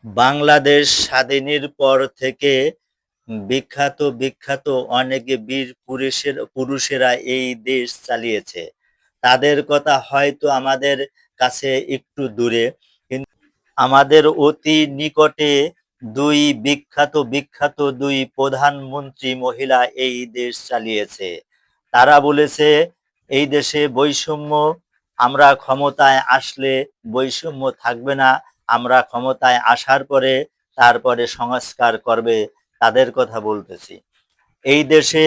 বাংলাদেশ স্বাধীনের পর থেকে বিখ্যাত বিখ্যাত অনেক বীর পুরুষেরা এই দেশ চালিয়েছে। তাদের কথা হয়তো আমাদের কাছে একটু দূরে, কিন্তু আমাদের অতি নিকটে দুই বিখ্যাত বিখ্যাত দুই প্রধানমন্ত্রী মহিলা এই দেশ চালিয়েছে। তারা বলেছে এই দেশে বৈষম্য, আমরা ক্ষমতায় আসলে বৈষম্য থাকবে না, আমরা ক্ষমতায় আসার পরে তারপরে সংস্কার করবে। তাদের কথা বলতেছি। এই দেশে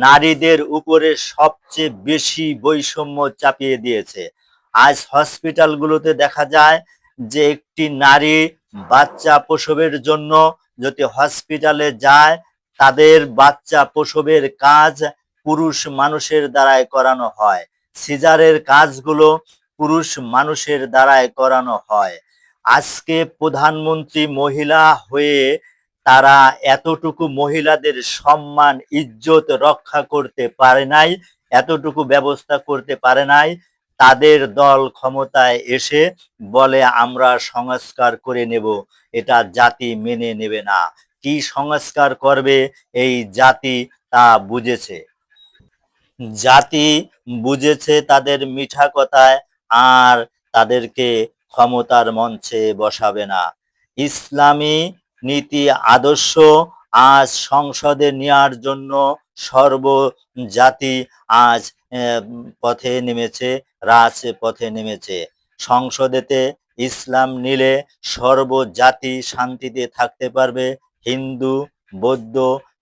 নারীদের উপরে সবচেয়ে বেশি বৈষম্য চাপিয়ে দিয়েছে। আজ হসপিটালগুলোতে দেখা যায় যে একটি নারী বাচ্চা প্রসবের জন্য যদি হসপিটালে যায়, তাদের বাচ্চা প্রসবের কাজ পুরুষ মানুষের দ্বারাই করানো হয়। সিজারের কাজগুলো পুরুষ মানুষের দ্বারাই করানো হয়। আজকে প্রধানমন্ত্রী মহিলা হয়ে তারা এতটুকু মহিলাদের সম্মান ইজ্জত রক্ষা করতে পারে নাই, এতটুকু ব্যবস্থা করতে পারে নাই। তাদের দল ক্ষমতায় এসে বলে আমরা সংস্কার করে নেব, এটা জাতি মেনে নেবে না। কি সংস্কার করবে এই জাতি তা বুঝেছে। জাতি বুঝেছে তাদের মিঠা কথায় আর তাদেরকে ক্ষমতার মঞ্চে বসাবে না। ইসলামী নীতি আদর্শ আজ সংসদে নেওয়ার জন্য সর্বজাতি আজ পথে নেমেছে, রাজপথে নেমেছে। সংসদেতে ইসলাম নিলে সর্বজাতি শান্তিতে থাকতে পারবে। হিন্দু, বৌদ্ধ,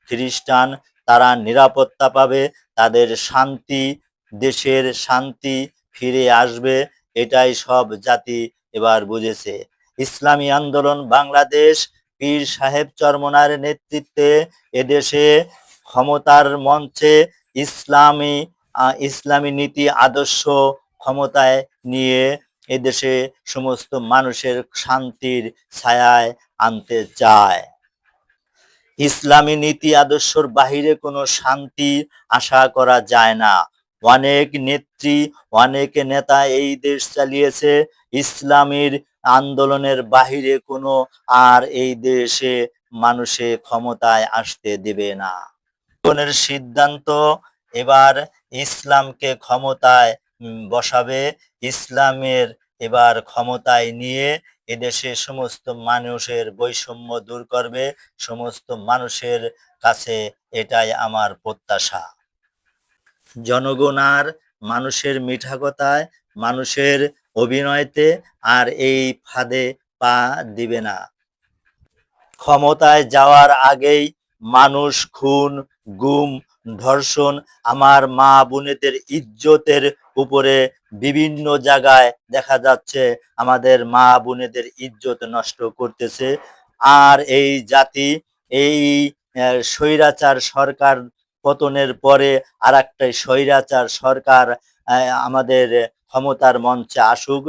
খ্রিস্টান তারা নিরাপত্তা পাবে, তাদের শান্তি, দেশের শান্তি ফিরে আসবে। এটাই সব জাতি এবার বুঝেছে। ইসলামী আন্দোলন বাংলাদেশ পীর সাহেব চরমনার নেতৃত্বে এদেশে ক্ষমতার মঞ্চে ইসলামী নীতি আদর্শ ক্ষমতায় নিয়ে এদেশে সমস্ত মানুষের শান্তির ছায়ায় আনতে চায়। ইসলামী নীতি আদর্শর বাহিরে কোনো শান্তি আশা করা যায় না। অনেক নেত্রী, অনেক নেতা এই দেশ চালিয়েছে, ইসলামীর আন্দোলনের বাহিরে কোনো আর এই দেশে মানুষে ক্ষমতায় আসতে দেবে না। জনগণের সিদ্ধান্ত এবার ইসলামকে ক্ষমতায় বসাবে। ইসলামের এবার ক্ষমতায় নিয়ে এদেশে সমস্ত মানুষের বৈষম্য দূর করবে। সমস্ত মানুষের কাছে এটাই আমার প্রত্যাশা। জনগণ আর মানুষের মিঠা কথায়, মানুষের অভিনয়তে আর এই ফাঁদে পা দিবে না। ক্ষমতায় যাওয়ার আগেই মানুষ খুন, গুম, ধর্ষণ, আমার মা বোনেদের ইজ্জতের উপরে বিভিন্ন জায়গায় দেখা যাচ্ছে আমাদের মা বোনেদের ইজ্জত নষ্ট করতেছে। আর এই জাতি এই স্বৈরাচার সরকার পতনের পরে আর একটা স্বৈরাচার সরকার আমাদের ক্ষমতার মঞ্চে আসুক,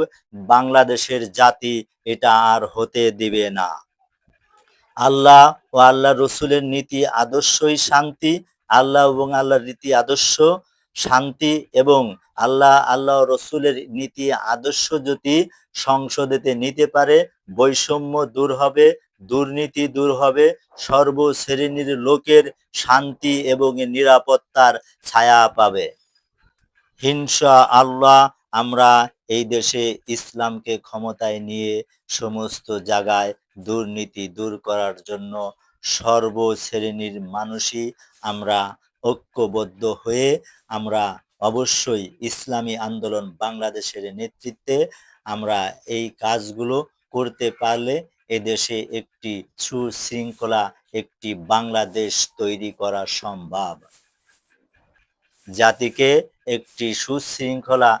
বাংলাদেশের জাতি এটা আর হতে দিবে না। আল্লাহ ও আল্লাহ রসুলের নীতি আদর্শই শান্তি। আল্লাহ এবং আল্লাহর নীতি আদর্শ শান্তি, এবং আল্লাহ রসুলের নীতি আদর্শ যদি সংসদেতে নিতে পারে, বৈষম্য দূর হবে, দুর্নীতি দূর হবে, সর্বশ্রেণীর লোকের শান্তি এবং নিরাপত্তার ছায়া পাবে। ইনশাআল্লাহ আমরা এই দেশে ইসলামকে ক্ষমতায় নিয়ে সমস্ত জায়গায় দুর্নীতি দূর করার জন্য সর্বশ্রেণীর মানুষই আমরা ঐক্যবদ্ধ হয়ে আমরা অবশ্যই ইসলামী আন্দোলন বাংলাদেশের নেতৃত্বে আমরা এই কাজগুলো করতে পারলে এদেশে একটি সুশৃঙ্খলা একটি বাংলাদেশ তৈরি করা সম্ভব। জাতিকে একটি সুশৃঙ্খলা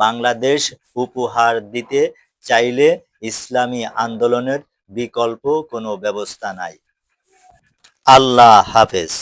বাংলাদেশ উপহার দিতে চাইলে ইসলামী আন্দোলনের বিকল্প কোনো ব্যবস্থা নাই। আল্লাহ হাফেজ।